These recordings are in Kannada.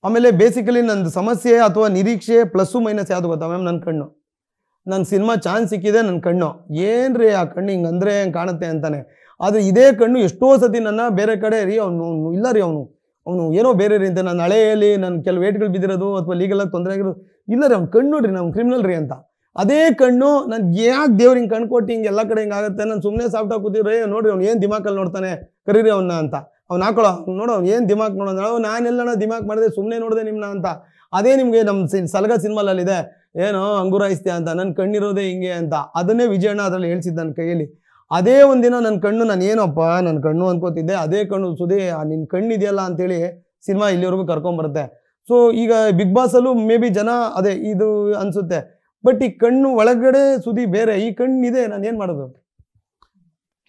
ಆಮೇಲೆ ಬೇಸಿಕಲಿ ನಂದು ಸಮಸ್ಯೆ ಅಥವಾ ನಿರೀಕ್ಷೆ ಪ್ಲಸ್ಸು ಮೈನಸ್ ಯಾವುದು ಗೊತ್ತಾ ಮ್ಯಾಮ್? ನನ್ನ ಕಣ್ಣು. ನನ್ನ ಸಿನಿಮಾ ಚಾನ್ಸ್ ಸಿಕ್ಕಿದೆ ನನ್ನ ಕಣ್ಣು. ಏನ್ರಿ ಆ ಕಣ್ಣು ಹಿಂಗಂದ್ರೆ ಹೆಂಗೆ ಕಾಣುತ್ತೆ ಅಂತಾನೆ. ಆದರೆ ಇದೇ ಕಣ್ಣು ಎಷ್ಟೋ ಸತಿ ನನ್ನ ಬೇರೆ ಕಡೆ ರೀ ಅವನು ಇಲ್ಲ ರೀ ಅವನು ಏನೋ ಬೇರೆ ರೀ ಅಂತ ನನ್ನ ಹಳೆಯಲ್ಲಿ ನನ್ನ ಕೆಲವು ಏಟ್ಗಳು ಬಿದ್ದಿರೋದು ಅಥವಾ ಲೀಗಲಾಗಿ ತೊಂದರೆ ಆಗಿರೋದು ಇಲ್ಲ ರೀ ಅವ್ನು ಕಣ್ಣು ನೋಡ್ರಿ ನಾವು ಕ್ರಿಮಿನಲ್ ರೀ ಅಂತ. ಅದೇ ಕಣ್ಣು ನನ್ಗೆ ಯಾಕೆ ದೇವ್ರು ಹಿಂಗೆ ಕಣ್ಣು ಕೊಟ್ಟು ಹಿಂಗೆ ಎಲ್ಲ ಕಡೆ ಹಿಂಗೆ ಆಗುತ್ತೆ, ನಾನು ಸುಮ್ಮನೆ ಸಾಫ್ಟಾಗಿ ಕೂತಿದ್ರೆ ನೋಡ್ರಿ ಅವ್ನು ಏನು ದಿಮಾಕಲ್ಲಿ ನೋಡ್ತಾನೆ ಕರೀರಿ ಅವನ್ನ ಅಂತ. ಅವ್ನು ಹಾಕೊಳ್ಳೋ ನೋಡೋ ಅವ್ನು ಏನು ದಿಮಾಕ್ ನೋಡೋದು, ನಾನೆಲ್ಲ ದಿಮಾಕ್ ಮಾಡಿದೆ ಸುಮ್ಮನೆ ನೋಡಿದೆ ನಿಮ್ಮನ್ನ ಅಂತ. ಅದೇ ನಿಮಗೆ ನಮ್ಮ ಸಲಗ ಸಿನಿಮಾಲಲ್ಲಿದೆ ಏನೋ ಅಂಗುರಾಯಿಸ್ತೀಯ ಅಂತ, ನನ್ನ ಕಣ್ಣಿರೋದೇ ಹಿಂಗೆ ಅಂತ. ಅದನ್ನೇ ವಿಜಯಣ್ಣ ಅದರಲ್ಲಿ ಹೇಳ್ಸಿದ್ದು ನನ್ನ ಕೈಯಲ್ಲಿ. ಅದೇ ಒಂದಿನ ನನ್ನ ಕಣ್ಣು ನಾನು ಏನಪ್ಪ ನನ್ನ ಕಣ್ಣು ಅನ್ಕೋತಿದ್ದೆ, ಅದೇ ಕಣ್ಣು ಸುದೇ ನಿನ್ನ ಕಣ್ಣಿದೆಯಲ್ಲ ಅಂತೇಳಿ ಸಿನಿಮಾ ಇಲ್ಲಿವರೆಗೂ ಕರ್ಕೊಂಬರುತ್ತೆ. ಸೊ ಈಗ ಬಿಗ್ ಬಾಸಲ್ಲೂ ಮೇ ಬಿ ಜನ ಅದೇ ಇದು ಅನ್ಸುತ್ತೆ, ಬಟ್ ಈ ಕಣ್ಣು ಒಳಗಡೆ ಸುದಿ ಬೇರೆ, ಈ ಕಣ್ಣಿದೆ, ನಾನು ಏನು ಮಾಡೋದು?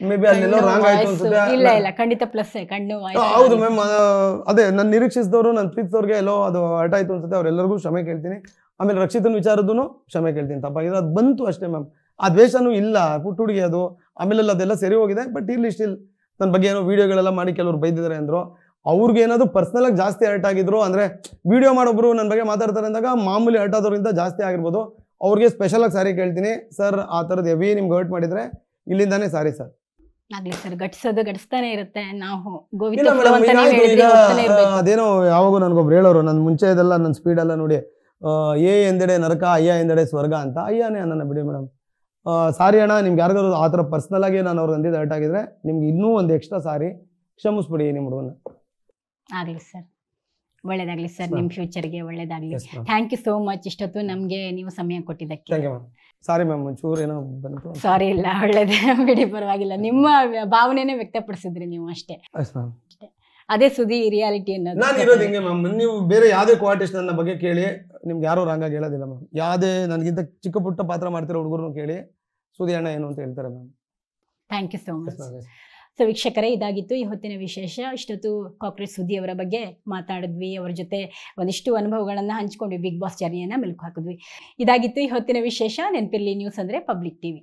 ಮೇ ಬಿ ಅಲ್ಲೆಲ್ಲೋ ರಾಂಗ್ ಆಯ್ತು ಅನ್ಸುತ್ತೆ. ಇಲ್ಲ ಖಂಡಿತ ಪ್ಲಸ್ ಕಣ್ಣು. ಹೌದು ಮ್ಯಾಮ್, ಅದೇ ನಾನು ನಿರೀಕ್ಷಿಸಿದವರು ನನ್ನ ಪ್ರೀತಿಸೋರಿಗೆ ಎಲ್ಲೋ ಅದು ಹರ್ಟ್ ಆಯ್ತು ಅನ್ಸುತ್ತೆ, ಅವ್ರೆಲ್ಲರಿಗೂ ಕ್ಷಮೆ ಕೇಳ್ತೀನಿ. ಆಮೇಲೆ ರಕ್ಷಿತನ ವಿಚಾರದೂ ಕ್ಷಮೆ ಕೇಳ್ತೀನಿ, ತಪ್ಪಾಗಿದೆ ಅದು ಬಂತು ಅಷ್ಟೇ ಮ್ಯಾಮ್. ಆ ದ್ವೇಷನೂ ಇಲ್ಲ, ಪುಟ್ಟು ಹುಡುಗಿ ಅದು. ಆಮೇಲೆ ಅದೆಲ್ಲ ಸರಿ ಹೋಗಿದೆ, ಬಟ್ ಇಲ್ಲಿ ಸ್ಟಿಲ್ ನನ್ನ ಬಗ್ಗೆ ಏನೋ ವೀಡಿಯೋಗಳೆಲ್ಲ ಮಾಡಿ ಕೆಲವರು ಬೈದಿದ್ದಾರೆ ಅಂದರು. ಅವ್ರಿಗೆ ಏನಾದ್ರು ಪರ್ಸ್ನಲಾಗಿ ಜಾಸ್ತಿ ಹರ್ಟ್ ಆಗಿದ್ರು ಅಂದರೆ ವಿಡಿಯೋ ಮಾಡೋಬ್ರು ನನ್ನ ಬಗ್ಗೆ ಮಾತಾಡ್ತಾರೆ ಅಂದಾಗ ಮಾಮೂಲಿ ಹರ್ಟ್ ಆದವ್ರಿಂದ ಜಾಸ್ತಿ ಆಗಿರ್ಬೋದು. ಅವ್ರಿಗೆ ಸ್ಪೆಷಲಾಗಿ ಸಾರಿ ಕೇಳ್ತೀನಿ ಸರ್, ಆ ಥರದ್ದು ಹೆವಿ ನಿಮ್ಗೆ ಹರ್ಟ್ ಮಾಡಿದರೆ ಇಲ್ಲಿಂದಾನೇ ಸಾರಿ ಸರ್. ಆಗ್ಲಿ ಸರ್, ಗಟ್ಸ್ತಾನೆ ಇರುತ್ತೆ. ನಾವು ಅದೇನೋ ಯಾವಾಗೂ ನನಗೊಬ್ರು ಹೇಳೋರು, ನನ್ನ ಮುಂಚೆ ಇದೆಲ್ಲ ನನ್ನ ಸ್ಪೀಡೆಲ್ಲ ನೋಡಿ, ಎ ಎಂದೆಡೆ ನರಕ, ಅಯ್ಯ ಎಂದೆಡೆ ಸ್ವರ್ಗ ಅಂತ. ಅಯ್ಯನೇ ನನ್ನ ಬಿಡಿ ಮೇಡಮ್, ಸಾರಿ ಅಣ್ಣ, ನಿಮ್ಗೆ ಯಾರಿಗಾದ್ರು ಆ ಥರ ಪರ್ಸ್ನಲಾಗಿ ನಾನು ಅವ್ರಿಗೆ ಅಂದಿದ್ದು ಹರ್ಟ್ ಆಗಿದ್ರೆ ನಿಮ್ಗೆ ಇನ್ನೂ ಒಂದು ಎಕ್ಸ್ಟ್ರಾ ಸಾರಿ, ಕ್ಷಮಿಸ್ಬಿಡಿ ನಿಮ್ಮ ಹುಡುಗನ. ಆಗಲಿ ಸರ್, ಒಳ್ಳೇದಾಗಲಿ ಸರ್, ನಿಮ್ಮ ಫ್ಯೂಚರ್ಗೆ ಒಳ್ಳೇದಾಗಲಿ. ಥ್ಯಾಂಕ್ ಯು ಸೋ ಮಚ್ ಇಷ್ಟೊತ್ತು ನಮಗೆ ನೀವು ಸಮಯ ಕೊಟ್ಟಿದ್ದಕ್ಕೆ. Thank you ma'am. Sorry ma'am, ಒಂಚೂರು ಏನೋ ಬಂತು. ಸಾರಿ ಇಲ್ಲ, ಒಳ್ಳೇದೇ ಬಿಡಿ, ಪರವಾಗಿಲ್ಲ. ನಿಮ್ಮ ಭಾವನೆನೇ ವ್ಯಕ್ತಪಡಿಸಿದ್ರಿ ನೀವು ಅಷ್ಟೇ. ಅದೇ ಸುದ್ದಿ ರಿಯಾಲಿಟಿ ಅನ್ನೋದು. ನಾನು ಇರೋದು ಹಿಂಗೆ ಮ್ಯಾಮ್. ನೀವು ಬೇರೆ ಯಾವುದೇ ಕ್ವಾರ್ಟಿಸ್ಟ್ ನನ್ನ ಬಗ್ಗೆ ಕೇಳಿ, ನಿಮ್ಗೆ ಯಾರೋ ರಾಂಗಾಗಿ ಹೇಳೋದಿಲ್ಲ ಮ್ಯಾಮ್. ಯಾವುದೇ ನನಗಿಂತ ಚಿಕ್ಕ ಪುಟ್ಟ ಪಾತ್ರ ಮಾಡ್ತಿರೋ ಹುಡುಗರು ಕೇಳಿ ಸುದಿ ಅಣ್ಣ ಏನು ಅಂತ ಹೇಳ್ತಾರೆ ma'am. Thank you so much. So ವೀಕ್ಷಕರೇ, ಇದಾಗಿತ್ತು ಈ ಹೊತ್ತಿನ ವಿಶೇಷ. ಇಷ್ಟೊತ್ತು ಕಾಕ್ರೋಚ್ ಸುದ್ದಿ ಅವರ ಬಗ್ಗೆ ಮಾತಾಡಿದ್ವಿ, ಅವ್ರ ಜೊತೆ ಒಂದಿಷ್ಟು ಅನುಭವಗಳನ್ನು ಹಂಚ್ಕೊಂಡ್ವಿ, ಬಿಗ್ ಬಾಸ್ ಜರ್ನಿಯನ್ನು ಮೆಲುಕು ಹಾಕಿದ್ವಿ. ಇದಾಗಿತ್ತು ಈ ಹೊತ್ತಿನ ವಿಶೇಷ. ನೆನಪಿರಲಿ, ನ್ಯೂಸ್ ಅಂದರೆ ಪಬ್ಲಿಕ್ ಟಿವಿ.